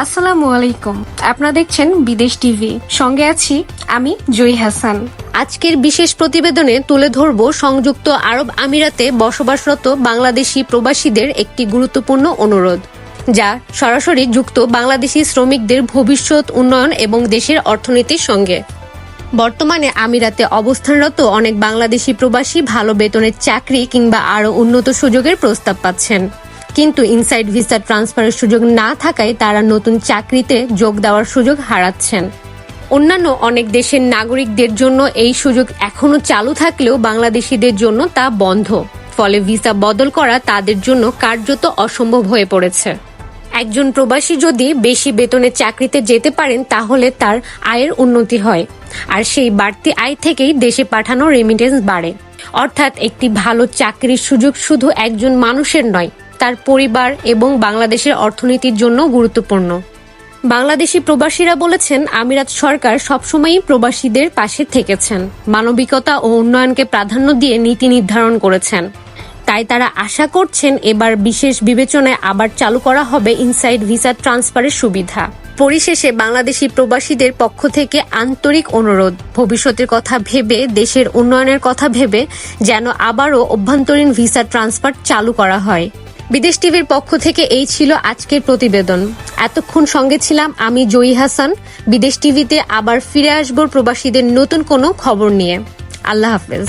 আসসালামু আলাইকুম। আপনারা দেখছেন বিদেশ টিভি, সঙ্গে আছি আমি জয়ী হাসান। আজকের বিশেষ প্রতিবেদনে তুলে ধরব সংযুক্ত আরব আমিরাতে বসবাসরত বাংলাদেশি প্রবাসীদের একটি গুরুত্বপূর্ণ অনুরোধ, যা সরাসরি যুক্ত বাংলাদেশি শ্রমিকদের ভবিষ্যৎ উন্নয়ন এবং দেশের অর্থনীতির সঙ্গে। বর্তমানে আমিরাতে অবস্থানরত অনেক বাংলাদেশি প্রবাসী ভালো বেতনের চাকরি কিংবা আরও উন্নত সুযোগের প্রস্তাব পাচ্ছেন, কিন্তু ইনসাইড ভিসা ট্রান্সফারের সুযোগ না থাকায় তারা নতুন চাকরিতে যোগ দেওয়ার সুযোগ হারাচ্ছেন। অন্যান্য অনেক দেশের নাগরিকদের জন্য এই সুযোগ এখনো চালু থাকলেও বাংলাদেশিদের জন্য তা বন্ধ, ফলে ভিসা বদল করা তাদের জন্য কার্যত অসম্ভব হয়ে পড়েছে। একজন প্রবাসী যদি বেশি বেতনের চাকরিতে যেতে পারেন তাহলে তার আয়ের উন্নতি হয়, আর সেই বাড়তি আয় থেকেই দেশে পাঠানো রেমিটেন্স বাড়ে। অর্থাৎ একটি ভালো চাকরির সুযোগ শুধু একজন মানুষের নয়, তার পরিবার এবং বাংলাদেশের অর্থনীতির জন্য গুরুত্বপূর্ণ। বাংলাদেশি প্রবাসীরা বলেছেন, আমিরাত সরকার সবসময়ই প্রবাসীদের পাশে থেকেছেন, মানবিকতা ও উন্নয়নকে প্রাধান্য দিয়ে নীতি নির্ধারণ করেছেন। তাই তারা আশা করছেন এবার বিশেষ বিবেচনায় আবার চালু করা হবে ইনসাইড ভিসা ট্রান্সফারের সুবিধা। পরিশেষে বাংলাদেশি প্রবাসীদের পক্ষ থেকে আন্তরিক অনুরোধ, ভবিষ্যতের কথা ভেবে, দেশের উন্নয়নের কথা ভেবে যেন আবারও অভ্যন্তরীণ ভিসা ট্রান্সফার চালু করা হয়। বিদেশ টিভির পক্ষ থেকে এই ছিল আজকের প্রতিবেদন। এতক্ষণ সঙ্গে ছিলাম আমি জয়ী হাসান। বিদেশ টিভিতে আবার ফিরে আসবো প্রবাসীদের নতুন কোনো খবর নিয়ে। আল্লাহ হাফেজ।